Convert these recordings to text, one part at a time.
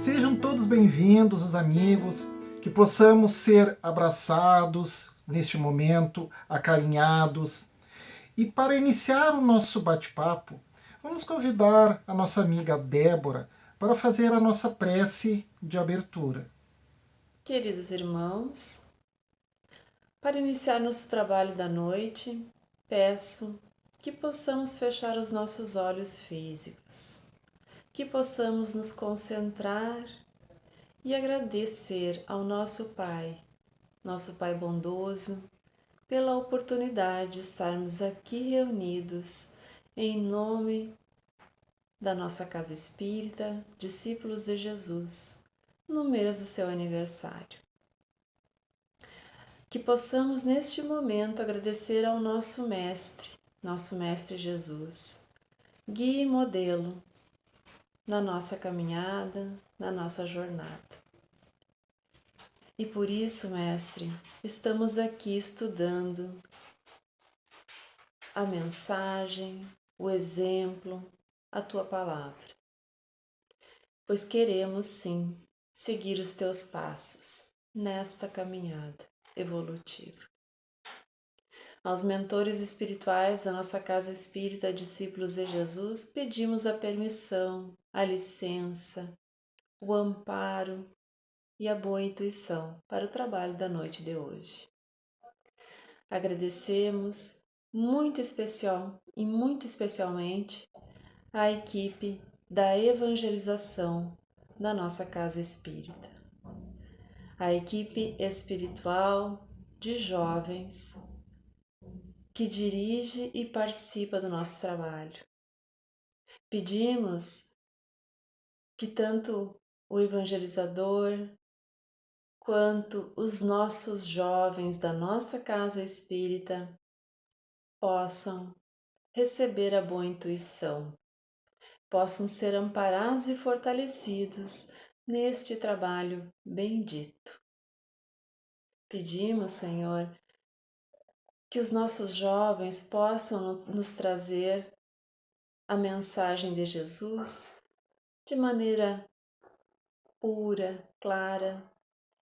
Sejam todos bem-vindos, os amigos, que possamos ser abraçados neste momento, acarinhados. E para iniciar o nosso bate-papo, vamos convidar a nossa amiga Débora para fazer a nossa prece de abertura. Queridos irmãos, para iniciar nosso trabalho da noite, peço que possamos fechar os nossos olhos físicos, que possamos nos concentrar e agradecer ao nosso Pai bondoso, pela oportunidade de estarmos aqui reunidos em nome da nossa Casa Espírita, Discípulos de Jesus, no mês do seu aniversário. Que possamos neste momento agradecer ao nosso Mestre Jesus, guia e modelo na nossa caminhada, na nossa jornada. E por isso, Mestre, estamos aqui estudando a mensagem, o exemplo, a Tua palavra. Pois queremos sim seguir os Teus passos nesta caminhada evolutiva. Aos mentores espirituais da nossa Casa Espírita Discípulos de Jesus, pedimos a permissão, a licença, o amparo e a boa intuição para o trabalho da noite de hoje. Agradecemos muito especialmente a equipe da evangelização da nossa Casa Espírita, a equipe espiritual de jovens que dirige e participa do nosso trabalho. Pedimos que tanto o evangelizador quanto os nossos jovens da nossa Casa Espírita possam receber a boa intuição, possam ser amparados e fortalecidos neste trabalho bendito. Pedimos, Senhor, que os nossos jovens possam nos trazer a mensagem de Jesus de maneira pura, clara,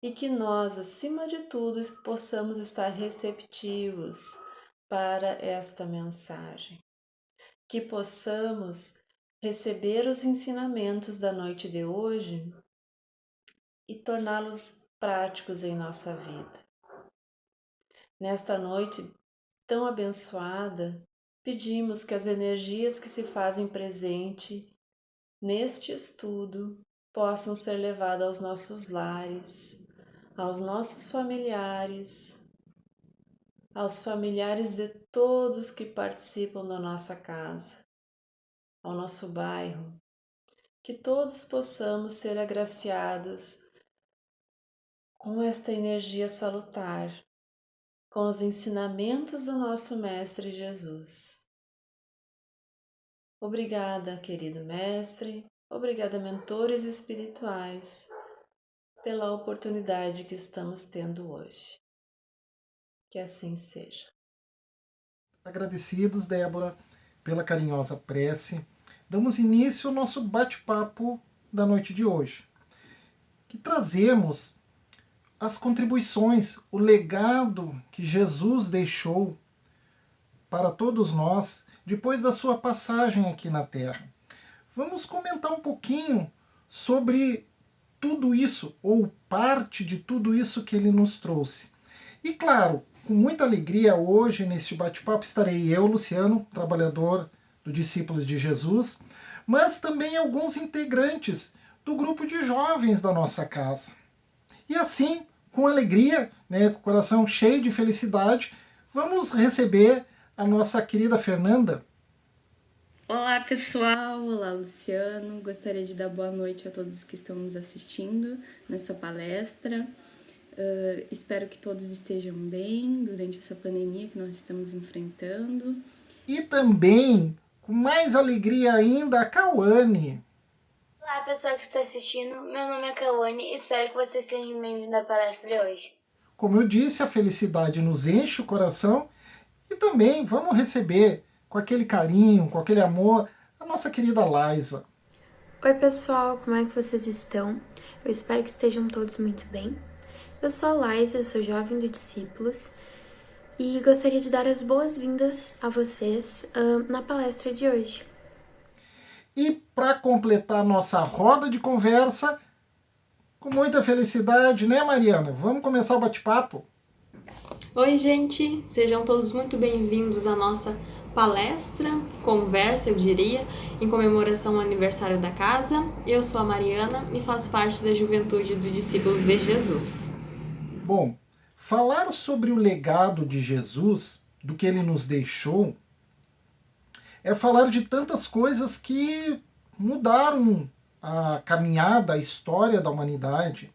e que nós, acima de tudo, possamos estar receptivos para esta mensagem, que possamos receber os ensinamentos da noite de hoje e torná-los práticos em nossa vida. Nesta noite tão abençoada, pedimos que as energias que se fazem presente neste estudo possam ser levadas aos nossos lares, aos nossos familiares, aos familiares de todos que participam da nossa casa, ao nosso bairro, que todos possamos ser agraciados com esta energia salutar, com os ensinamentos do nosso Mestre Jesus. Obrigada, querido Mestre, obrigada, mentores espirituais, pela oportunidade que estamos tendo hoje. Que assim seja. Agradecidos, Débora, pela carinhosa prece, damos início ao nosso bate-papo da noite de hoje, que trazemos as contribuições, o legado que Jesus deixou para todos nós depois da sua passagem aqui na Terra. Vamos comentar um pouquinho sobre tudo isso, ou parte de tudo isso que ele nos trouxe. E claro, com muita alegria hoje neste bate-papo estarei eu, Luciano, trabalhador do Discípulos de Jesus, mas também alguns integrantes do grupo de jovens da nossa casa. E assim, com alegria, com o coração cheio de felicidade, vamos receber a nossa querida Fernanda. Olá pessoal, olá Luciano, gostaria de dar boa noite a todos que estão nos assistindo nessa palestra. Espero que todos estejam bem durante essa pandemia que nós estamos enfrentando. E também, com mais alegria ainda, a Cauane. Olá pessoal que está assistindo, meu nome é Cauane e espero que vocês sejam bem-vindos à palestra de hoje. Como eu disse, a felicidade nos enche o coração e também vamos receber com aquele carinho, com aquele amor, a nossa querida Laisa. Oi pessoal, como é que vocês estão? Eu espero que estejam todos muito bem. Eu sou a Laisa, eu sou jovem do Discípulos e gostaria de dar as boas-vindas a vocês na palestra de hoje. E para completar nossa roda de conversa, com muita felicidade, né, Mariana? Vamos começar o bate-papo? Oi, gente! Sejam todos muito bem-vindos à nossa palestra, conversa, eu diria, em comemoração ao aniversário da casa. Eu sou a Mariana e faço parte da juventude dos Discípulos de Jesus. Bom, falar sobre o legado de Jesus, do que ele nos deixou, é falar de tantas coisas que mudaram a caminhada, a história da humanidade.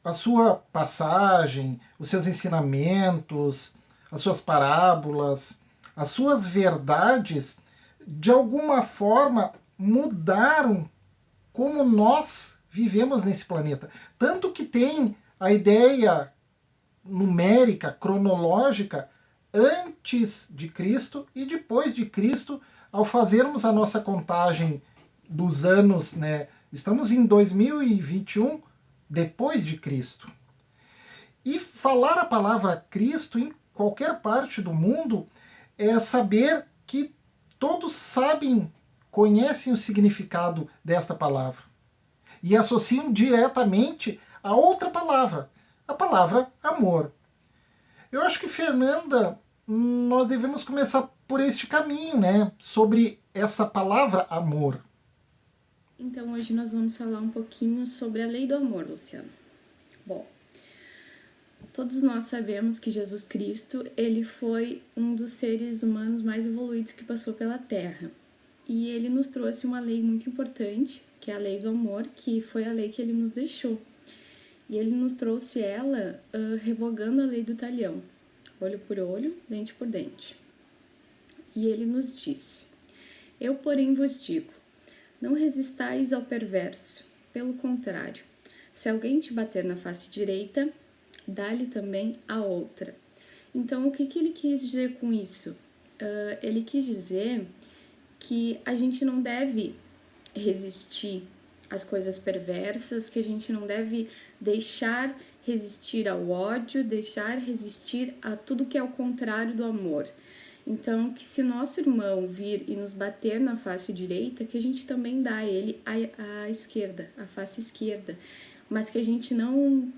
A sua passagem, os seus ensinamentos, as suas parábolas, as suas verdades, de alguma forma mudaram como nós vivemos nesse planeta. Tanto que tem a ideia numérica, cronológica, antes de Cristo e depois de Cristo, ao fazermos a nossa contagem dos anos, né? Estamos em 2021, depois de Cristo. E falar a palavra Cristo em qualquer parte do mundo é saber que todos sabem, conhecem o significado desta palavra e associam diretamente a outra palavra, a palavra amor. Eu acho que, Fernanda, nós devemos começar por este caminho, né? Sobre essa palavra amor. Então, hoje nós vamos falar um pouquinho sobre a lei do amor, Luciano. Bom, todos nós sabemos que Jesus Cristo, ele foi um dos seres humanos mais evoluídos que passou pela Terra. E ele nos trouxe uma lei muito importante, que é a lei do amor, que foi a lei que ele nos deixou. E ele nos trouxe ela revogando a lei do talhão, olho por olho, dente por dente. E ele nos disse: eu, porém, vos digo, não resistais ao perverso, pelo contrário, se alguém te bater na face direita, dá-lhe também a outra. Então, o que ele quis dizer com isso? Ele quis dizer que a gente não deve resistir às coisas perversas, que a gente não deve deixar resistir ao ódio, deixar resistir a tudo que é o contrário do amor. Então, que se nosso irmão vir e nos bater na face direita, que a gente também dá a ele a esquerda, a face esquerda, mas que a gente não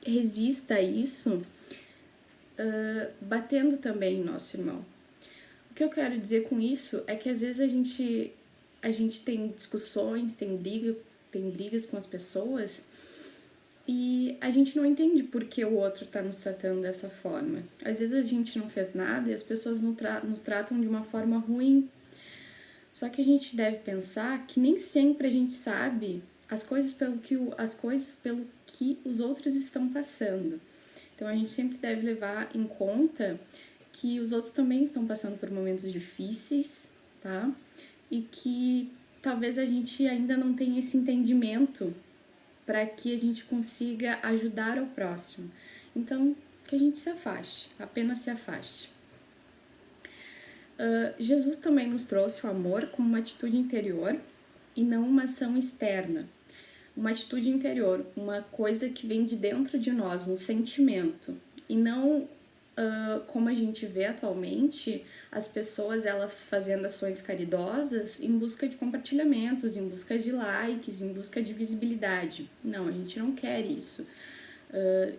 resista a isso, batendo também em nosso irmão. O que eu quero dizer com isso é que às vezes a gente tem discussões, tem brigas com as pessoas e a gente não entende por que o outro está nos tratando dessa forma. Às vezes a gente não fez nada e as pessoas nos tratam de uma forma ruim. Só que a gente deve pensar que nem sempre a gente sabe as coisas pelo que os outros estão passando. Então a gente sempre deve levar em conta que os outros também estão passando por momentos difíceis, tá? E que talvez a gente ainda não tenha esse entendimento para que a gente consiga ajudar o próximo. Então, que a gente se afaste, apenas se afaste. Jesus também nos trouxe o amor como uma atitude interior e não uma ação externa. Uma atitude interior, uma coisa que vem de dentro de nós, um sentimento, e não como a gente vê atualmente, as pessoas elas fazendo ações caridosas em busca de compartilhamentos, em busca de likes, em busca de visibilidade. Não, a gente não quer isso.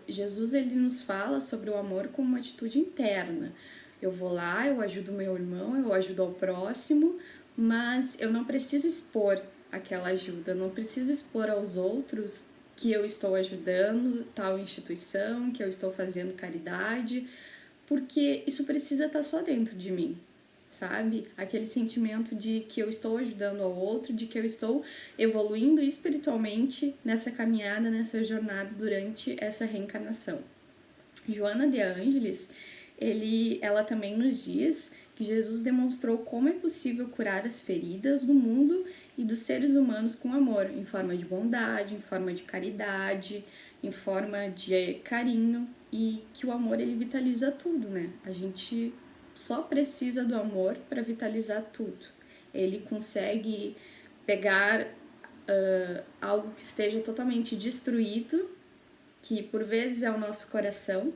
Jesus ele nos fala sobre o amor como uma atitude interna. Eu vou lá, eu ajudo o meu irmão, eu ajudo ao próximo, mas eu não preciso expor aquela ajuda, não preciso expor aos outros que eu estou ajudando tal instituição, que eu estou fazendo caridade, porque isso precisa estar só dentro de mim, sabe? Aquele sentimento de que eu estou ajudando ao outro, de que eu estou evoluindo espiritualmente nessa caminhada, nessa jornada durante essa reencarnação. Joana de Ângeles, ela também nos diz que Jesus demonstrou como é possível curar as feridas do mundo e dos seres humanos com amor, em forma de bondade, em forma de caridade, em forma de carinho, e que o amor ele vitaliza tudo, né? A gente só precisa do amor para vitalizar tudo. Ele consegue pegar algo que esteja totalmente destruído, que por vezes é o nosso coração,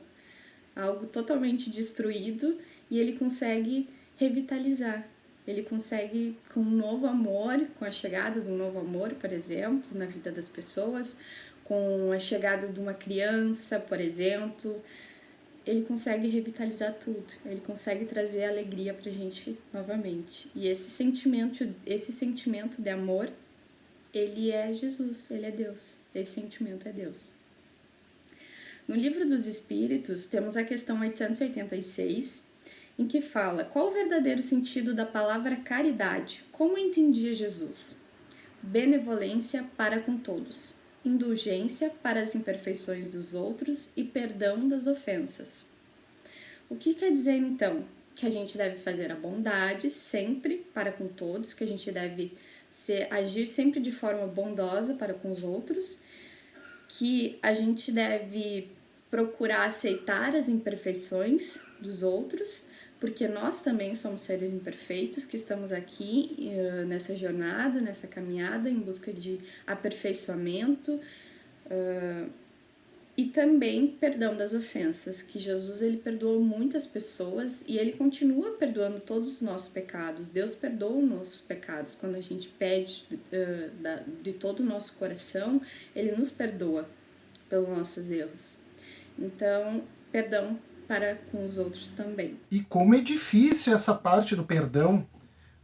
algo totalmente destruído, e ele consegue revitalizar. Ele consegue, com um novo amor, com a chegada de um novo amor, por exemplo, na vida das pessoas, com a chegada de uma criança, por exemplo, ele consegue revitalizar tudo, ele consegue trazer alegria pra gente novamente. E esse sentimento de amor, ele é Jesus, ele é Deus, esse sentimento é Deus. No Livro dos Espíritos, temos a questão 886, em que fala: qual o verdadeiro sentido da palavra caridade? Como entendia Jesus? Benevolência para com todos, indulgência para as imperfeições dos outros e perdão das ofensas. O que quer dizer então? Que a gente deve fazer a bondade sempre para com todos, que a gente deve agir sempre de forma bondosa para com os outros, que a gente deve procurar aceitar as imperfeições dos outros, porque nós também somos seres imperfeitos que estamos aqui nessa jornada, nessa caminhada em busca de aperfeiçoamento, e também perdão das ofensas, que Jesus ele perdoou muitas pessoas e ele continua perdoando todos os nossos pecados. Deus perdoa os nossos pecados. Quando a gente pede de todo o nosso coração, ele nos perdoa pelos nossos erros. Então, perdão para com os outros também. E como é difícil essa parte do perdão,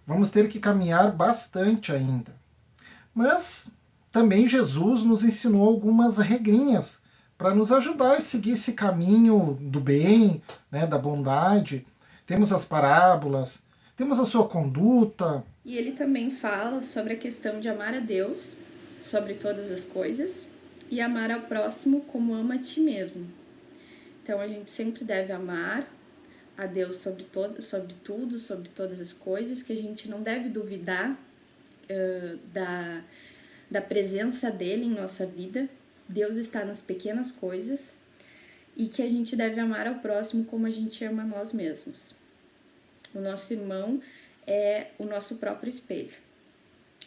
vamos ter que caminhar bastante ainda. Mas também Jesus nos ensinou algumas regrinhas para nos ajudar a seguir esse caminho do bem, né, da bondade. Temos as parábolas, temos a sua conduta. E ele também fala sobre a questão de amar a Deus sobre todas as coisas e amar ao próximo como ama a ti mesmo. Então, a gente sempre deve amar a Deus sobre tudo, sobre todas as coisas, que a gente não deve duvidar da presença dele em nossa vida. Deus está nas pequenas coisas e que a gente deve amar ao próximo como a gente ama a nós mesmos. O nosso irmão é o nosso próprio espelho.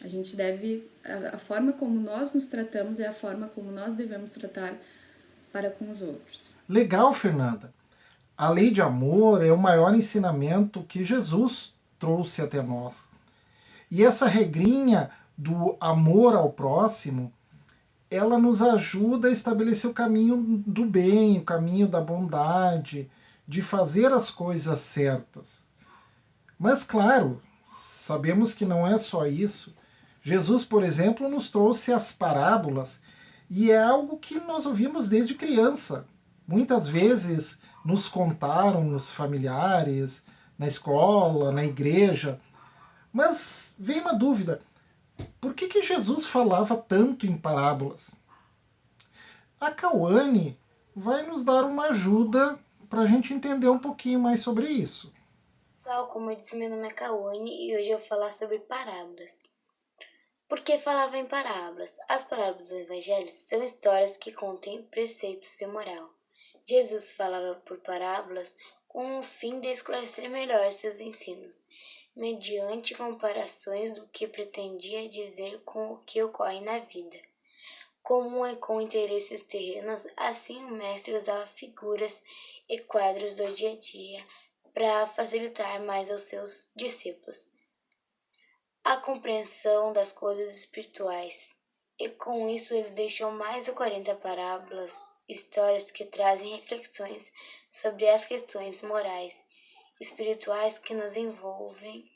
A gente deve, a forma como nós nos tratamos é a forma como nós devemos tratar para com os outros. Legal, Fernanda. A lei de amor é o maior ensinamento que Jesus trouxe até nós. E essa regrinha do amor ao próximo, ela nos ajuda a estabelecer o caminho do bem, o caminho da bondade, de fazer as coisas certas. Mas, claro, sabemos que não é só isso. Jesus, por exemplo, nos trouxe as parábolas, e é algo que nós ouvimos desde criança. Muitas vezes nos contaram os familiares, na escola, na igreja. Mas vem uma dúvida: por que Jesus falava tanto em parábolas? A Cauane vai nos dar uma ajuda para a gente entender um pouquinho mais sobre isso. Pessoal, como eu disse, meu nome é Cauane e hoje eu vou falar sobre parábolas. Por que falava em parábolas? As parábolas do Evangelho são histórias que contêm preceitos de moral. Jesus falava por parábolas com o fim de esclarecer melhor seus ensinos, mediante comparações do que pretendia dizer com o que ocorre na vida. Como é com interesses terrenos, assim o mestre usava figuras e quadros do dia a dia para facilitar mais aos seus discípulos a compreensão das coisas espirituais. E com isso ele deixou mais de 40 parábolas, histórias que trazem reflexões sobre as questões morais, espirituais que nos envolvem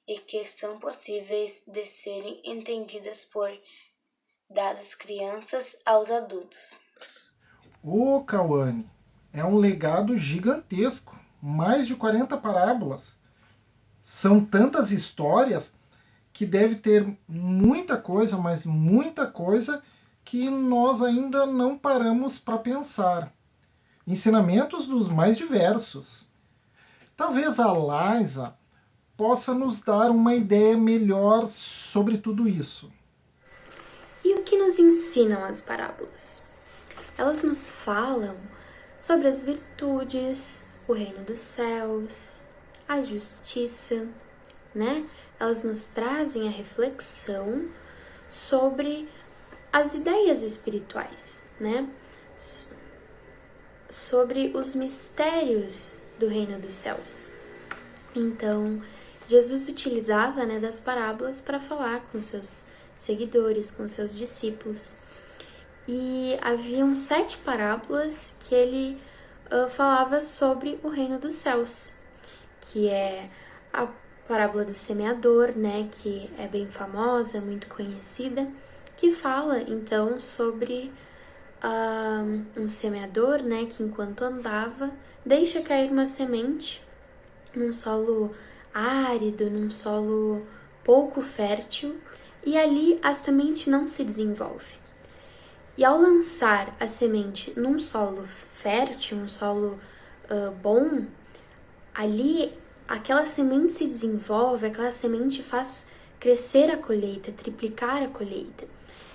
e que são possíveis de serem entendidas por das crianças aos adultos. Ô, Cauane, é um legado gigantesco, mais de 40 parábolas. São tantas histórias que deve ter muita coisa, mas muita coisa que nós ainda não paramos para pensar. Ensinamentos dos mais diversos. Talvez a Laisa possa nos dar uma ideia melhor sobre tudo isso. E o que nos ensinam as parábolas? Elas nos falam sobre as virtudes, o reino dos céus, a justiça, né? elas nos trazem a reflexão sobre as ideias espirituais, né? Sobre os mistérios do reino dos céus. Então, Jesus utilizava, né, das parábolas para falar com seus seguidores, com seus discípulos. E haviam 7 parábolas que ele falava sobre o reino dos céus, que é a parábola do semeador, né, que é bem famosa, muito conhecida, que fala então sobre um semeador, né, que enquanto andava deixa cair uma semente num solo árido, num solo pouco fértil, e ali a semente não se desenvolve. E ao lançar a semente num solo fértil, um solo bom, ali aquela semente se desenvolve, aquela semente faz crescer a colheita, triplicar a colheita.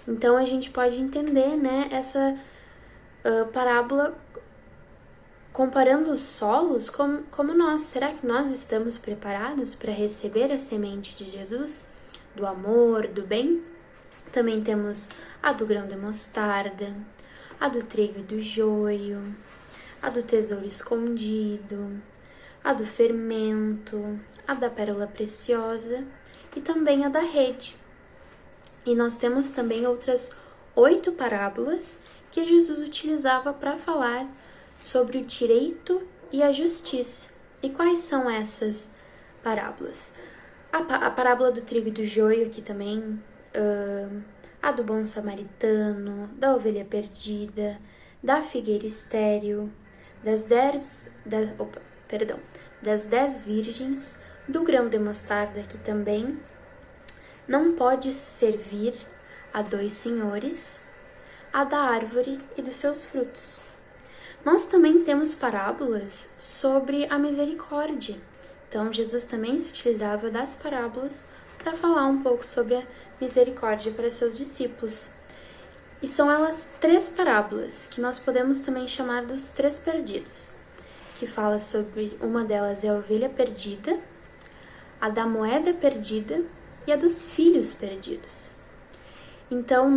Então a gente pode entender, né, essa parábola comparando os solos como nós. Será que nós estamos preparados para receber a semente de Jesus, do amor, do bem? Também temos a do grão de mostarda, a do trigo e do joio, a do tesouro escondido, a do fermento, a da pérola preciosa e também a da rede. E nós temos também outras 8 parábolas que Jesus utilizava para falar sobre o direito e a justiça. E quais são essas parábolas? A parábola do trigo e do joio aqui também, a do bom samaritano, da ovelha perdida, da figueira estéril, das 10 virgens, do grão de mostarda, que também não pode servir a 2 senhores, a da árvore e dos seus frutos. Nós também temos parábolas sobre a misericórdia. Então, Jesus também se utilizava das parábolas para falar um pouco sobre a misericórdia para seus discípulos. E são elas 3 parábolas, que nós podemos também chamar dos 3 perdidos, que fala sobre, uma delas é a ovelha perdida, a da moeda perdida e a dos filhos perdidos. Então,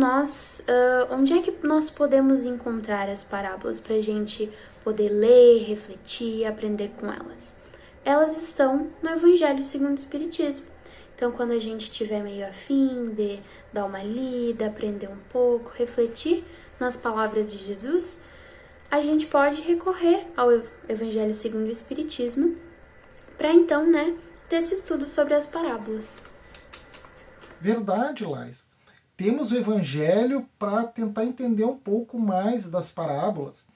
onde é que nós podemos encontrar as parábolas para a gente poder ler, refletir, aprender com elas? Elas estão no Evangelho segundo o Espiritismo. Então, quando a gente estiver meio afim de dar uma lida, aprender um pouco, refletir nas palavras de Jesus, a gente pode recorrer ao Evangelho segundo o Espiritismo para então, né, ter esse estudo sobre as parábolas. Verdade, Lais. Temos o Evangelho para tentar entender um pouco mais das parábolas.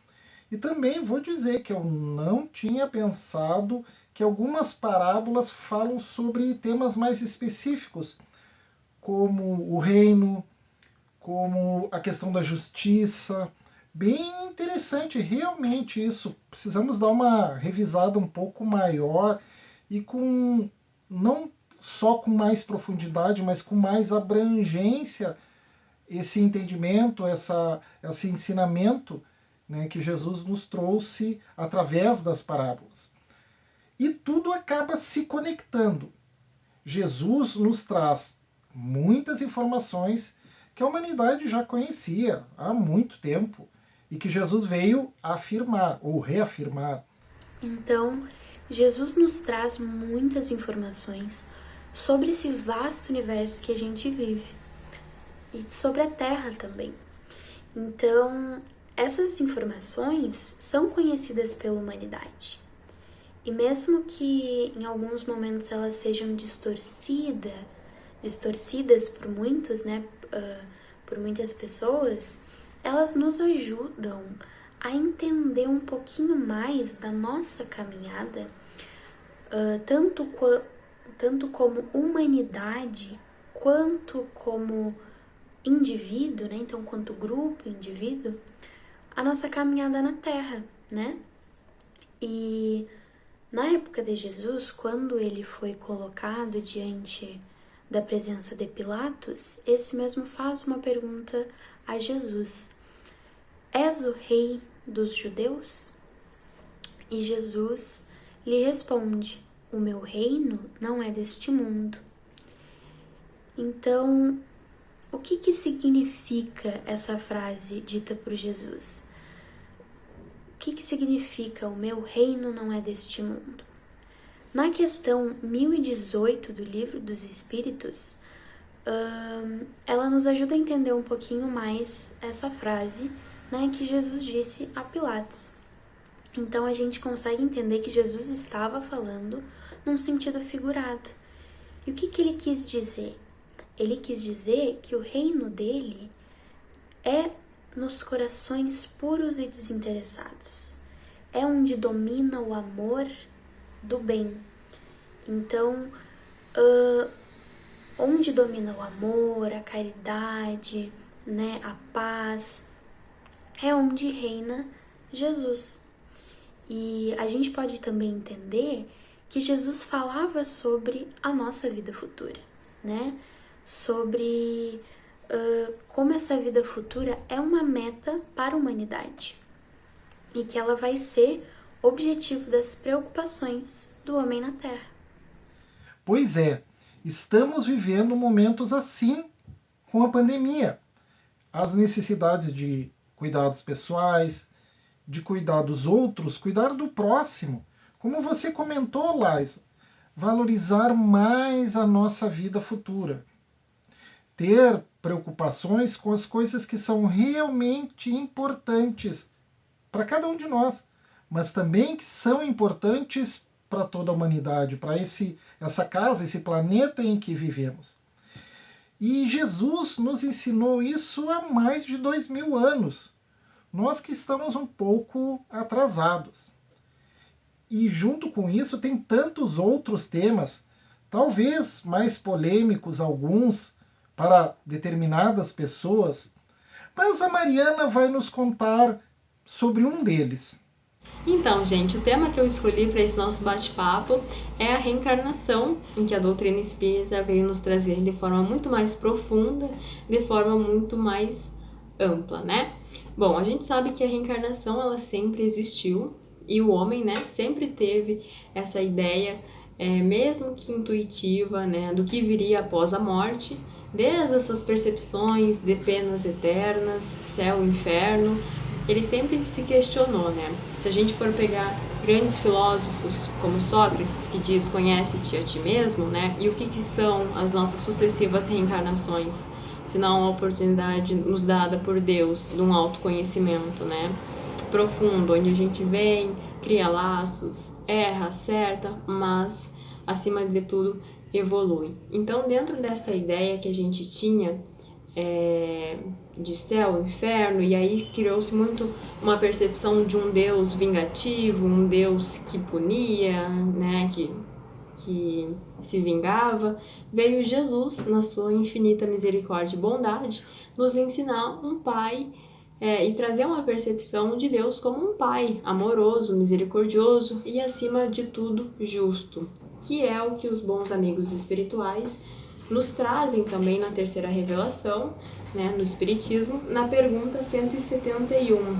E também vou dizer que eu não tinha pensado que algumas parábolas falam sobre temas mais específicos, como o reino, como a questão da justiça. Bem interessante, realmente isso. Precisamos dar uma revisada um pouco maior e não só com mais profundidade, mas com mais abrangência, esse entendimento, esse ensinamento, né, que Jesus nos trouxe através das parábolas. E tudo acaba se conectando. Jesus nos traz muitas informações que a humanidade já conhecia há muito tempo e que Jesus veio afirmar ou reafirmar. Então, Jesus nos traz muitas informações sobre esse vasto universo que a gente vive e sobre a Terra também. Então, essas informações são conhecidas pela humanidade. E mesmo que em alguns momentos elas sejam distorcidas por muitos, né, por muitas pessoas, elas nos ajudam a entender um pouquinho mais da nossa caminhada, tanto como humanidade, quanto como indivíduo, né? Então, quanto grupo, indivíduo, a nossa caminhada na Terra, né? E na época de Jesus, quando ele foi colocado diante da presença de Pilatos, esse mesmo faz uma pergunta a Jesus: és o rei dos judeus? E Jesus lhe responde: o meu reino não é deste mundo. Então, o que significa essa frase dita por Jesus? O que significa o meu reino não é deste mundo? Na questão 1018 do Livro dos Espíritos, ela nos ajuda a entender um pouquinho mais essa frase, né, que Jesus disse a Pilatos. Então a gente consegue entender que Jesus estava falando num sentido figurado. E o que ele quis dizer? Ele quis dizer que o reino dele é nos corações puros e desinteressados. É onde domina o amor do bem. Então, onde domina o amor, a caridade, né, a paz, é onde reina Jesus. E a gente pode também entender que Jesus falava sobre a nossa vida futura, né? Sobre como essa vida futura é uma meta para a humanidade e que ela vai ser objetivo das preocupações do homem na Terra. Pois é, estamos vivendo momentos assim com a pandemia. As necessidades de cuidados pessoais, de cuidar dos outros, cuidar do próximo. Como você comentou, Laisa, valorizar mais a nossa vida futura. Ter preocupações com as coisas que são realmente importantes para cada um de nós, mas também que são importantes para toda a humanidade, para essa casa, esse planeta em que vivemos. E Jesus nos ensinou isso há mais de 2000 anos. Nós que estamos um pouco atrasados. E junto com isso tem tantos outros temas, talvez mais polêmicos alguns, para determinadas pessoas, mas a Mariana vai nos contar sobre um deles. Então, gente, o tema que eu escolhi para esse nosso bate-papo é a reencarnação, em que a doutrina espírita veio nos trazer de forma muito mais profunda, de forma muito mais ampla, né? Bom, a gente sabe que a reencarnação, ela sempre existiu, e o homem, né, sempre teve essa ideia, mesmo que intuitiva, né, do que viria após a morte, desde as suas percepções de penas eternas, céu e inferno. Ele sempre se questionou, né? Se a gente for pegar grandes filósofos como Sócrates, que diz conhece-te a ti mesmo, né? E o que são as nossas sucessivas reencarnações, se não a oportunidade nos dada por Deus de um autoconhecimento, né? Profundo, onde a gente vem, cria laços, erra, acerta, mas acima de tudo evolui. Então, dentro dessa ideia que a gente tinha de céu, inferno, e aí criou-se muito uma percepção de um Deus vingativo, um Deus que punia, né, que se vingava, veio Jesus, na sua infinita misericórdia e bondade, nos ensinar um Pai e trazer uma percepção de Deus como um Pai amoroso, misericordioso e, acima de tudo, justo, que é o que os bons amigos espirituais nos trazem também na terceira revelação, né, no Espiritismo, na pergunta 171,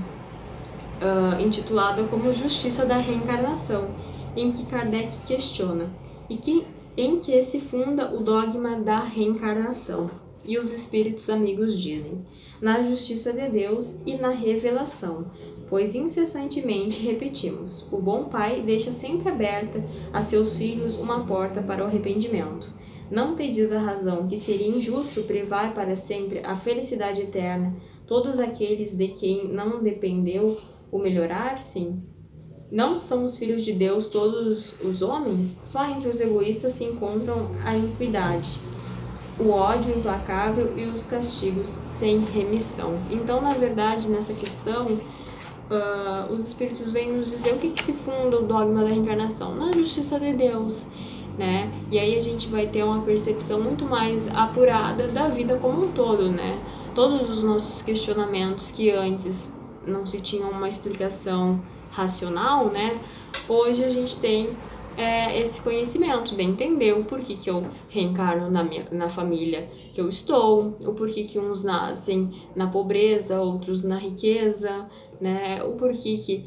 intitulada como Justiça da Reencarnação, em que Kardec questiona em que se funda o dogma da reencarnação. E os espíritos amigos dizem: na justiça de Deus e na revelação, pois incessantemente repetimos, o bom Pai deixa sempre aberta a seus filhos uma porta para o arrependimento. Não tendes a razão que seria injusto privar para sempre a felicidade eterna todos aqueles de quem não dependeu o melhorar-se? Não são os filhos de Deus todos os homens? Só entre os egoístas se encontram a iniquidade, o ódio implacável e os castigos sem remissão. Então, na verdade, nessa questão, os espíritos vêm nos dizer o que se funda o dogma da reencarnação? Na justiça de Deus, né? E aí a gente vai ter uma percepção muito mais apurada da vida como um todo, né? Todos os nossos questionamentos que antes não se tinham uma explicação racional, né? Hoje a gente tem esse conhecimento de entender o porquê que eu reencarno na família que eu estou, o porquê que uns nascem na pobreza, outros na riqueza, né? O porquê que,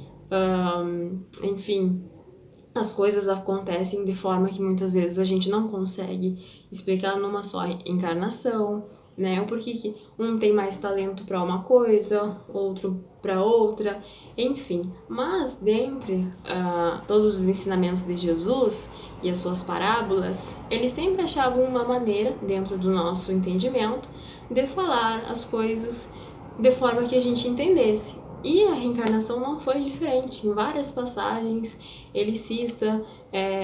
enfim, as coisas acontecem de forma que muitas vezes a gente não consegue explicar numa só encarnação, né? O porquê que um tem mais talento para uma coisa, outro para outra, enfim. Mas dentre todos os ensinamentos de Jesus e as suas parábolas, ele sempre achava uma maneira, dentro do nosso entendimento, de falar as coisas de forma que a gente entendesse. E a reencarnação não foi diferente. Em várias passagens ele cita,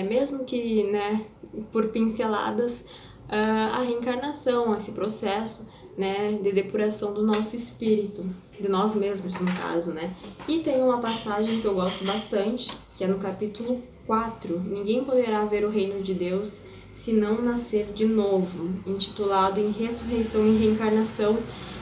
mesmo que, né, por pinceladas, a reencarnação, esse processo, né, de depuração do nosso espírito, de nós mesmos no caso, né. E tem uma passagem que eu gosto bastante, que é no capítulo 4, Ninguém poderá ver o reino de Deus se não nascer de novo, intitulado em Ressurreição e Reencarnação,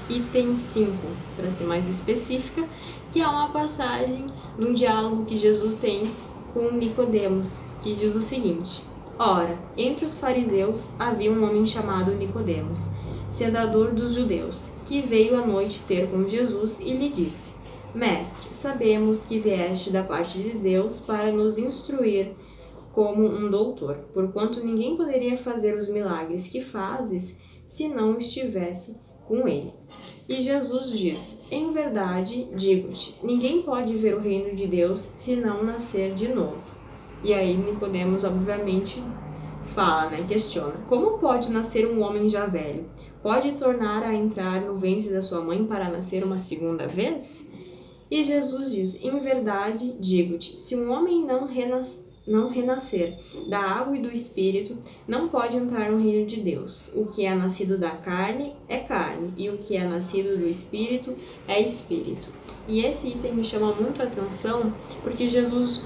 item 5, para ser mais específica, que é uma passagem de um diálogo que Jesus tem com Nicodemos, que diz o seguinte: Ora, entre os fariseus havia um homem chamado Nicodemos, senador dos judeus, que veio à noite ter com Jesus e lhe disse: Mestre, sabemos que vieste da parte de Deus para nos instruir como um doutor, porquanto ninguém poderia fazer os milagres que fazes se não estivesse com ele. E Jesus diz: Em verdade, digo-te, ninguém pode ver o reino de Deus se não nascer de novo. E aí Nicodemos, obviamente, fala, né, questiona: Como pode nascer um homem já velho? Pode tornar a entrar no ventre da sua mãe para nascer uma segunda vez? E Jesus diz: Em verdade, digo-te, se um homem não renascer da água e do Espírito, não pode entrar no reino de Deus. O que é nascido da carne é carne, e o que é nascido do Espírito é Espírito. E esse item me chama muito a atenção, porque Jesus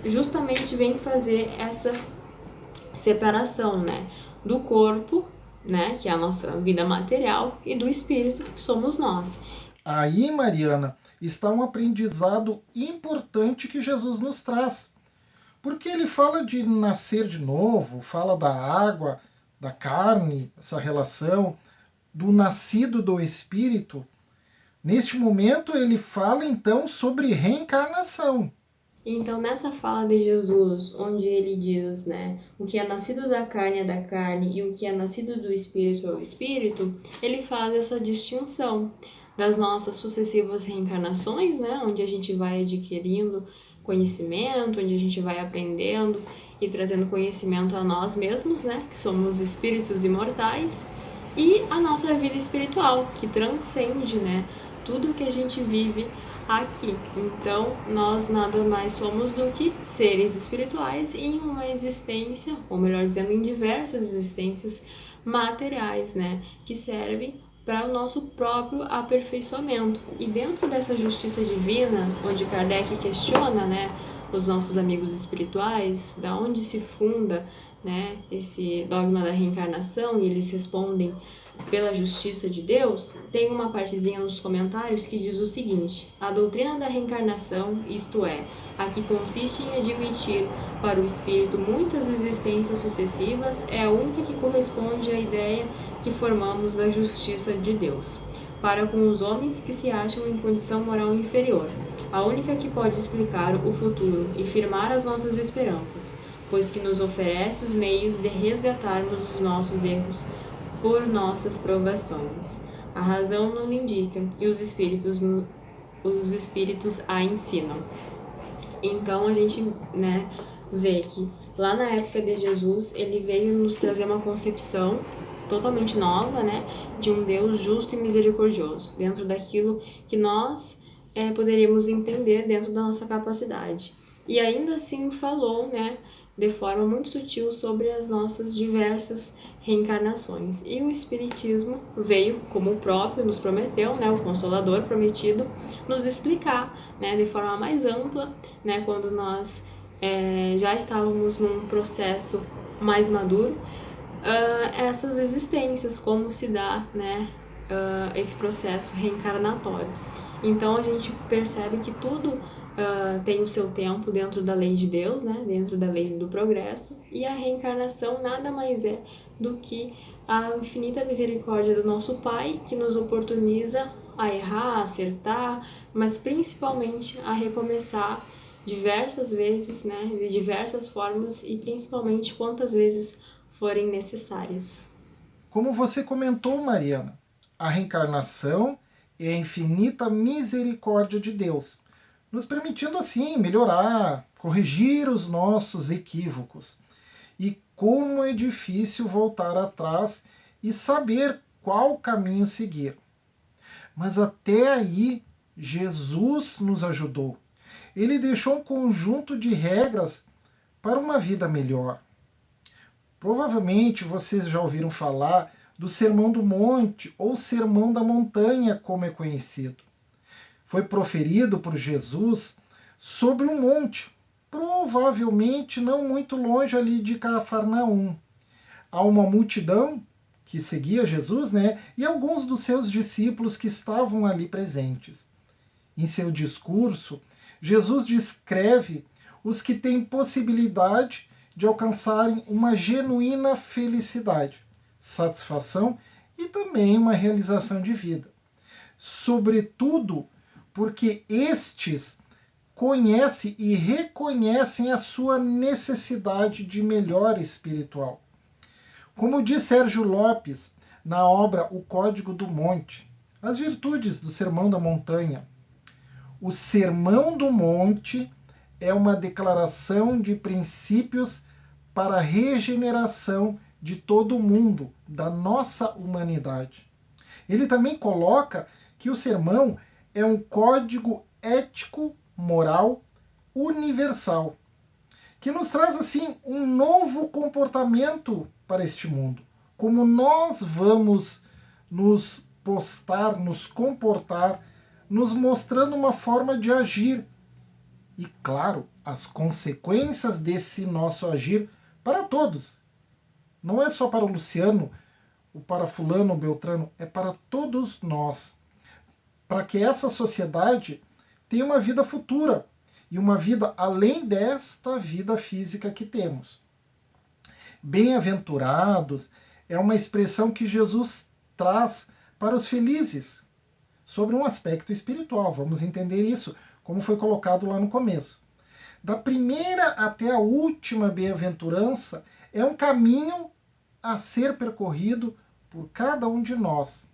justamente vem fazer essa separação, né, do corpo, né, que é a nossa vida material, e do Espírito, que somos nós. Aí, Mariana, está um aprendizado importante que Jesus nos traz. Porque ele fala de nascer de novo, fala da água, da carne, essa relação, do nascido do Espírito. Neste momento ele fala então sobre reencarnação. Então, nessa fala de Jesus, onde ele diz, né, o que é nascido da carne é da carne e o que é nascido do Espírito é o Espírito, ele faz essa distinção das nossas sucessivas reencarnações, né, onde a gente vai adquirindo conhecimento, onde a gente vai aprendendo e trazendo conhecimento a nós mesmos, né, que somos espíritos imortais, e a nossa vida espiritual, que transcende, né, tudo que a gente vive aqui. Então, nós nada mais somos do que seres espirituais em uma existência, ou melhor dizendo, em diversas existências materiais, né, que servem para o nosso próprio aperfeiçoamento. E dentro dessa justiça divina, onde Kardec questiona, né, os nossos amigos espirituais, da onde se funda, né, esse dogma da reencarnação, e eles respondem pela justiça de Deus, tem uma partezinha nos comentários que diz o seguinte: a doutrina da reencarnação, isto é, a que consiste em admitir para o espírito muitas existências sucessivas, é a única que corresponde à ideia que formamos da justiça de Deus para com os homens que se acham em condição moral inferior, a única que pode explicar o futuro e firmar as nossas esperanças, pois que nos oferece os meios de resgatarmos os nossos erros por nossas provações. A razão nos indica e os espíritos a ensinam. Então a gente, né, vê que lá na época de Jesus ele veio nos trazer uma concepção totalmente nova, né, de um Deus justo e misericordioso, dentro daquilo que nós poderíamos entender dentro da nossa capacidade. E ainda assim falou, né, de forma muito sutil sobre as nossas diversas reencarnações. E o Espiritismo veio, como o próprio nos prometeu, né, o Consolador prometido, nos explicar, né, de forma mais ampla, né, quando nós já estávamos num processo mais maduro, essas existências, como se dá, né, esse processo reencarnatório. Então a gente percebe que tudo tem o seu tempo dentro da lei de Deus, né, dentro da lei do progresso, e a reencarnação nada mais é do que a infinita misericórdia do nosso Pai, que nos oportuniza a errar, a acertar, mas principalmente a recomeçar diversas vezes, né, de diversas formas e principalmente quantas vezes forem necessárias. Como você comentou, Mariana, a reencarnação é a infinita misericórdia de Deus, nos permitindo assim melhorar, corrigir os nossos equívocos. E como é difícil voltar atrás e saber qual caminho seguir. Mas até aí, Jesus nos ajudou. Ele deixou um conjunto de regras para uma vida melhor. Provavelmente vocês já ouviram falar do Sermão do Monte ou Sermão da Montanha, como é conhecido. Foi proferido por Jesus sobre um monte, provavelmente não muito longe ali de Cafarnaum. Há uma multidão que seguia Jesus, né? E alguns dos seus discípulos que estavam ali presentes. Em seu discurso, Jesus descreve os que têm possibilidade de alcançarem uma genuína felicidade, satisfação e também uma realização de vida. Sobretudo porque estes conhecem e reconhecem a sua necessidade de melhora espiritual. Como diz Sérgio Lopes na obra O Código do Monte, as virtudes do Sermão da Montanha. O Sermão do Monte é uma declaração de princípios para a regeneração de todo o mundo, da nossa humanidade. Ele também coloca que o sermão é um código ético, moral, universal, que nos traz assim um novo comportamento para este mundo. Como nós vamos nos postar, nos comportar, nos mostrando uma forma de agir. E, claro, as consequências desse nosso agir para todos. Não é só para o Luciano, ou para fulano ou Beltrano, é para todos nós. Para que essa sociedade tenha uma vida futura e uma vida além desta vida física que temos. Bem-aventurados é uma expressão que Jesus traz para os felizes, sobre um aspecto espiritual. Vamos entender isso, como foi colocado lá no começo. Da primeira até a última bem-aventurança é um caminho a ser percorrido por cada um de nós.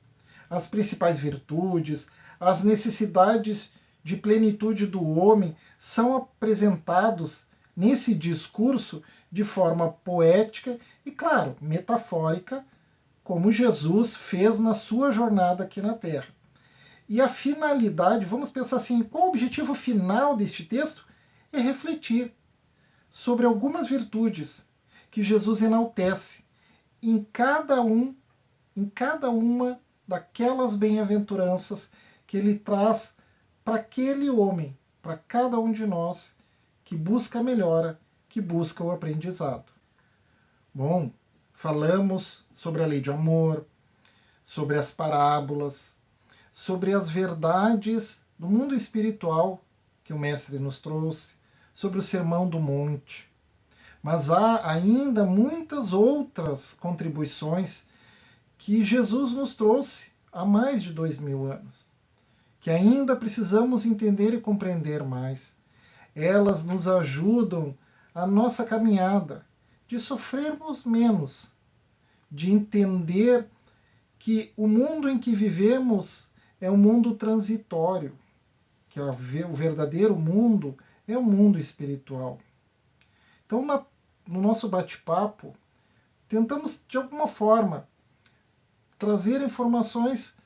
As principais virtudes, as necessidades de plenitude do homem são apresentados nesse discurso de forma poética e, claro, metafórica, como Jesus fez na sua jornada aqui na Terra. E a finalidade, vamos pensar assim, qual o objetivo final deste texto? É refletir sobre algumas virtudes que Jesus enaltece em cada uma daquelas bem-aventuranças que ele traz para aquele homem, para cada um de nós que busca a melhora, que busca o aprendizado. Bom, falamos sobre a lei de amor, sobre as parábolas, sobre as verdades do mundo espiritual que o Mestre nos trouxe, sobre o Sermão do Monte. Mas há ainda muitas outras contribuições que Jesus nos trouxe há mais de 2000 anos, que ainda precisamos entender e compreender mais. Elas nos ajudam a nossa caminhada, de sofrermos menos, de entender que o mundo em que vivemos é um mundo transitório, que o verdadeiro mundo é o mundo espiritual. Então, no nosso bate-papo, tentamos, de alguma forma, trazer informações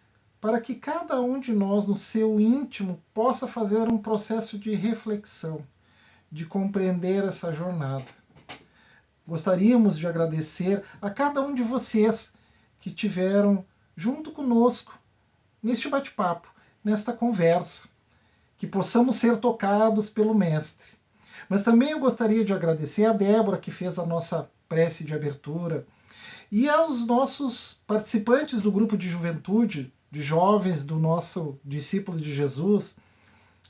para que cada um de nós, no seu íntimo, possa fazer um processo de reflexão, de compreender essa jornada. Gostaríamos de agradecer a cada um de vocês que tiveram junto conosco neste bate-papo, nesta conversa, que possamos ser tocados pelo Mestre. Mas também eu gostaria de agradecer a Débora, que fez a nossa prece de abertura, e aos nossos participantes do grupo de juventude, de jovens do nosso discípulo de Jesus,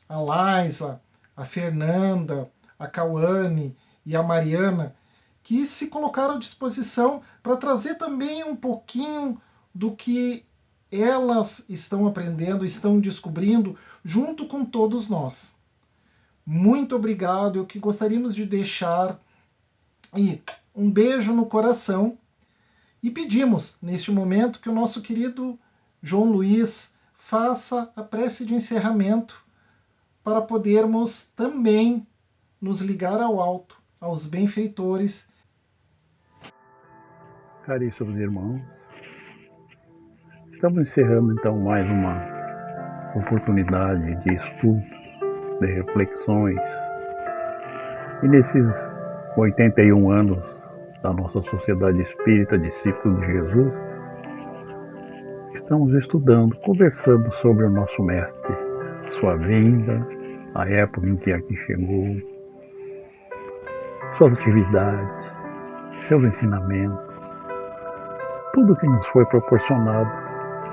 a Laisa, a Fernanda, a Cauane e a Mariana, que se colocaram à disposição para trazer também um pouquinho do que elas estão aprendendo, estão descobrindo, junto com todos nós. muito obrigado. O que gostaríamos de deixar um beijo no coração e pedimos, neste momento, que o nosso querido João Luiz faça a prece de encerramento para podermos também nos ligar ao alto, aos benfeitores. Caríssimos irmãos, estamos encerrando então mais uma oportunidade de estudos, de reflexões. E nesses 81 anos da nossa Sociedade Espírita Discípulos de Jesus, estamos estudando, conversando sobre o nosso Mestre, sua vinda, a época em que aqui chegou, suas atividades, seus ensinamentos, tudo que nos foi proporcionado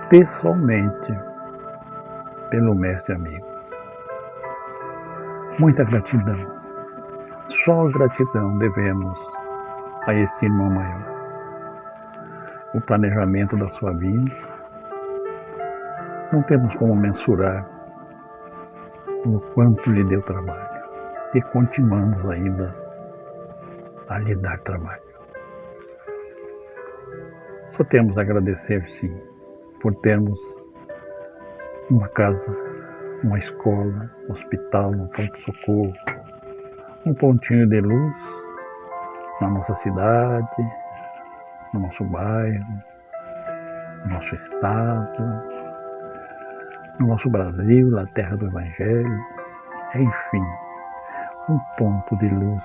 pessoalmente pelo Mestre amigo. Muita gratidão, só gratidão devemos a esse irmão maior. O planejamento da sua vida, não temos como mensurar o quanto lhe deu trabalho e continuamos ainda a lhe dar trabalho. Só temos a agradecer, sim, por termos uma casa, uma escola, um hospital, um pronto-socorro, um pontinho de luz na nossa cidade, no nosso bairro, no nosso estado, no nosso Brasil, na terra do Evangelho, enfim, um ponto de luz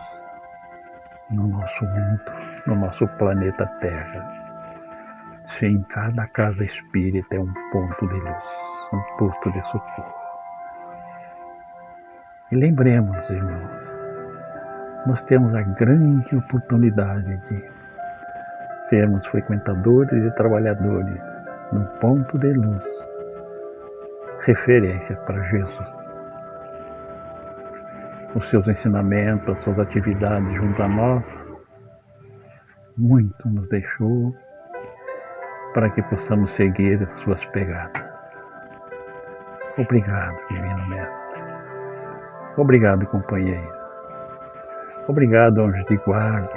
no nosso mundo, no nosso planeta Terra. Sim, cada casa espírita é um ponto de luz, um posto de socorro. E lembremos, irmãos, nós temos a grande oportunidade de sermos frequentadores e trabalhadores num ponto de luz, referência para Jesus. Os seus ensinamentos, as suas atividades junto a nós, muito nos deixou para que possamos seguir as suas pegadas. Obrigado, Divino Mestre. Obrigado, companheiro. Obrigado, anjos de guarda.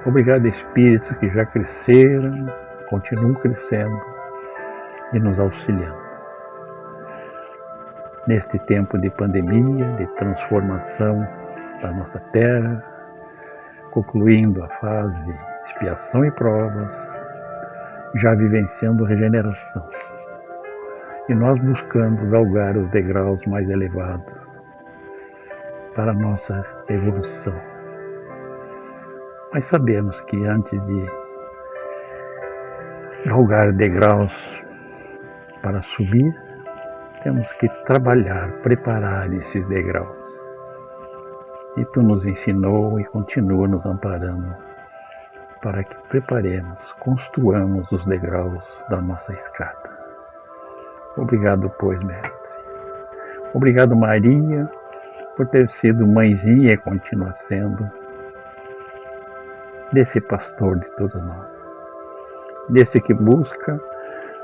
Obrigado, espíritos que já cresceram, continuam crescendo e nos auxiliando. Neste tempo de pandemia, de transformação da nossa terra, concluindo a fase de expiação e provas, já vivenciando regeneração. E nós buscando galgar os degraus mais elevados para a nossa evolução. Mas sabemos que antes de galgar degraus para subir, temos que trabalhar, preparar esses degraus. E Tu nos ensinou e continua nos amparando para que preparemos, construamos os degraus da nossa escada. Obrigado, pois, Mestre. Obrigado, Maria, por ter sido mãezinha e continua sendo desse pastor de todos nós, desse que busca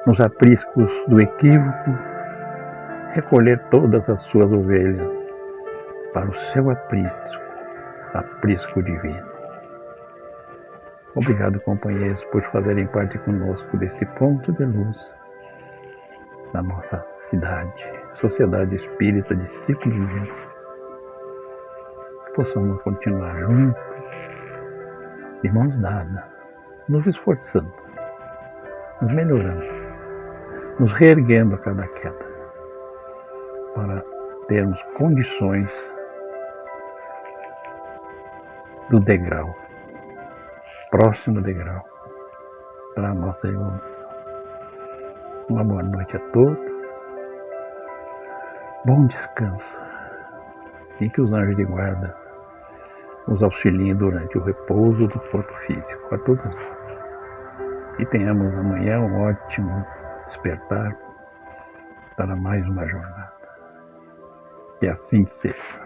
nos apriscos do equívoco recolher todas as suas ovelhas para o seu aprisco divino. Obrigado, companheiros, por fazerem parte conosco deste ponto de luz na nossa cidade, Sociedade Espírita Discípulos de Jesus. Possamos continuar juntos, de mãos dadas, nos esforçando, nos melhorando, nos reerguendo a cada queda, para termos condições do degrau, próximo degrau, para a nossa evolução. Uma boa noite a todos, bom descanso, e que os anjos de guarda nos auxiliem durante o repouso do corpo físico, a todos nós. E tenhamos amanhã um ótimo despertar para mais uma jornada. Que assim seja.